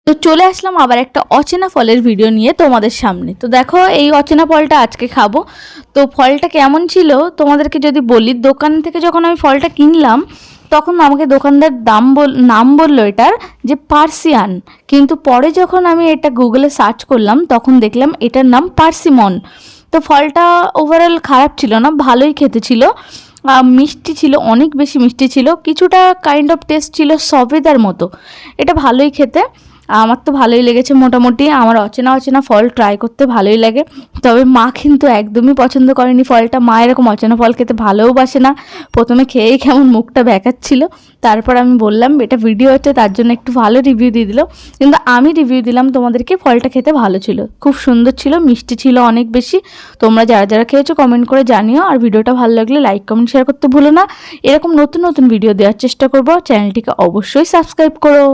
তো চলে আসলাম আবার একটা অচেনা ফলের ভিডিও নিয়ে তোমাদের সামনে। তো দেখো এই অচেনা ফলটা আজকে খাবো। তো ফলটা কেমন ছিল তোমাদেরকে যদি বলি, দোকান থেকে যখন আমি ফলটা কিনলাম তখন আমাকে দোকানদার নাম বললো এটার যে পার্সিয়ান, কিন্তু পরে যখন আমি এটা গুগলে সার্চ করলাম তখন দেখলাম এটার নাম পার্সিমন। তো ফলটা ওভারঅল খারাপ ছিল না, ভালোই খেতে ছিল। মিষ্টি ছিল, অনেক বেশি মিষ্টি ছিল, কিছুটা কাইন্ড অফ টেস্ট ছিল সবেদার মতো। এটা ভালোই খেতে, আমার তো ভালোই লেগেছে। মোটামুটি আমার অচেনা অচেনা ফল ট্রাই করতে ভালোই লাগে। তবে মা কিন্তু একদমই পছন্দ করেনি ফলটা। মা এরকম অচেনা ফল খেতে ভালোও বাসে না। প্রথমে খেয়েই কেমন মুখটা বেঁকাচ্ছিল, তারপর আমি বললাম এটা ভিডিও হচ্ছে তার জন্য একটু ভালো রিভিউ দিয়ে দিল। কিন্তু আমি রিভিউ দিলাম তোমাদেরকে, ফলটা খেতে ভালো ছিল, খুব সুন্দর ছিল, মিষ্টি ছিল অনেক বেশি। তোমরা যারা যারা খেয়েছো কমেন্ট করে জানিও, আর ভিডিওটা ভালো লাগলে লাইক কমেন্ট শেয়ার করতে ভুলো না। এরকম নতুন নতুন ভিডিও দেওয়ার চেষ্টা করবো, চ্যানেলটিকে অবশ্যই সাবস্ক্রাইব করো।